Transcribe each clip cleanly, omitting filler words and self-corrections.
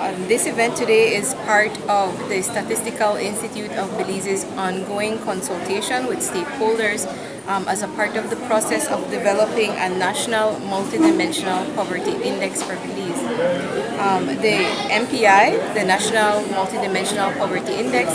This event today is part of the Statistical Institute of Belize's ongoing consultation with stakeholders as a part of the process of developing a national multidimensional poverty index for Belize. The MPI, the National Multidimensional Poverty Index,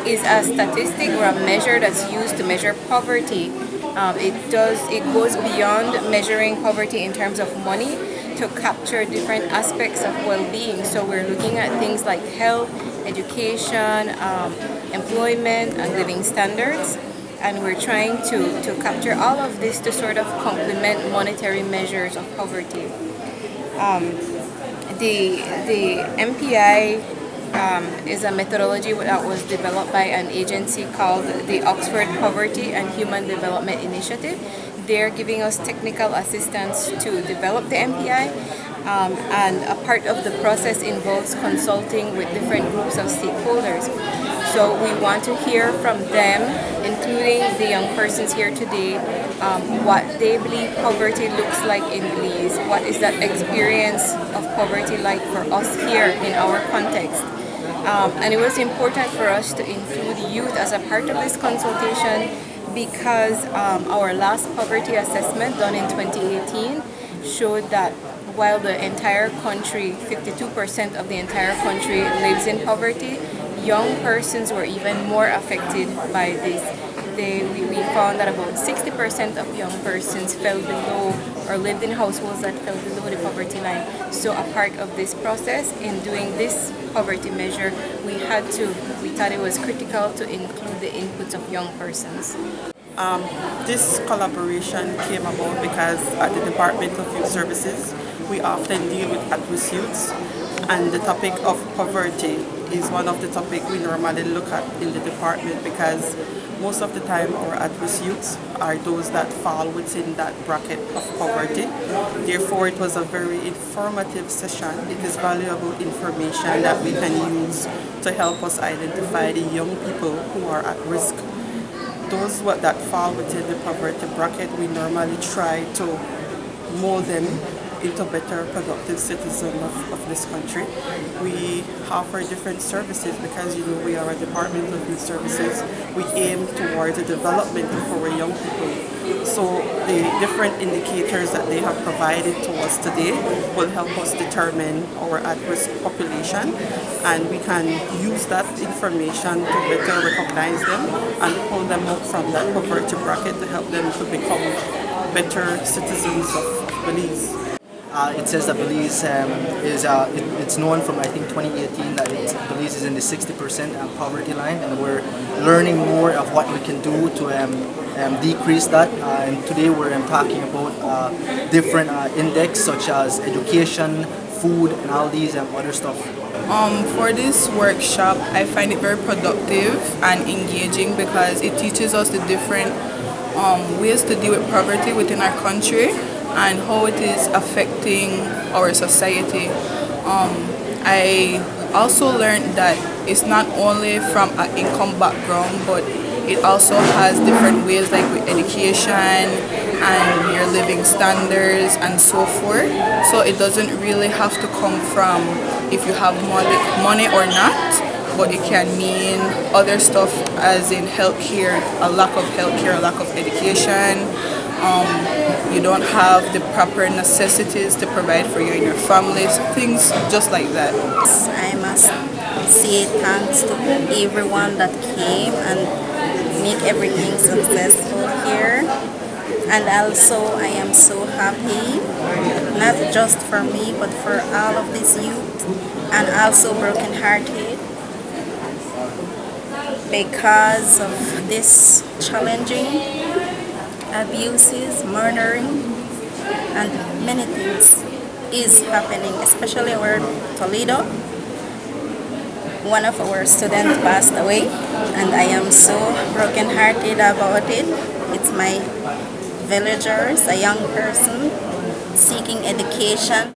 is a statistic or a measure that's used to measure poverty. It goes beyond measuring poverty in terms of money to capture different aspects of well-being. So we're looking at things like health, education, employment, and living standards. And we're trying to capture all of this to sort of complement monetary measures of poverty. The MPI is a methodology that was developed by an agency called the Oxford Poverty and Human Development Initiative. They're giving us technical assistance to develop the MPI, and a part of the process involves consulting with different groups of stakeholders. So we want to hear from them, including the young persons here today, what they believe poverty looks like in Belize. What is that experience of poverty like for us here in our context? And it was important for us to include youth as a part of this consultation because our last poverty assessment done in 2018 showed that while the entire country, 52% of the entire country lives in poverty, young persons were even more affected by this. We found that about 60% of young persons fell below or lived in households that fell below the poverty line. So a part of this process in doing this poverty measure, we thought it was critical to include the inputs of young persons. This collaboration came about because at the Department of Youth Services, we often deal with at-risk youths, and the topic of poverty is one of the topics we normally look at in the department because most of the time our at-risk youths are those that fall within that bracket of poverty. Therefore, it was a very informative session. It is valuable information that we can use to help us identify the young people who are at risk. Those that fall within the poverty bracket, we normally try to mold them into better productive citizens of this country. We offer different services because we are a Department of Youth Services. We aim towards the development of our young people. So the different indicators that they have provided to us today will help us determine our at-risk population, and we can use that information to better recognize them and pull them up from that poverty bracket to help them to become better citizens of Belize. It says that Belize it's known from I think 2018 that Belize is in the 60% poverty line, and we're learning more of what we can do to decrease that. And today we're talking about different index such as education, food, and all these other stuff. For this workshop, I find it very productive and engaging because it teaches us the different ways to deal with poverty within our country and how it is affecting our society. I also learned that it's not only from an income background, but it also has different ways like with education and your living standards and so forth. So it doesn't really have to come from if you have money or not, but it can mean other stuff as in healthcare, a lack of healthcare, a lack of education. You don't have the proper necessities to provide for you and your families, things just like that. I must say thanks to everyone that came and make everything successful here. And also I am so happy, not just for me, but for all of these youth, and also broken-hearted because of this challenging abuses, murdering, and many things is happening, especially where Toledo. One of our students passed away, and I am so broken-hearted about it. It's my villagers, a young person seeking education.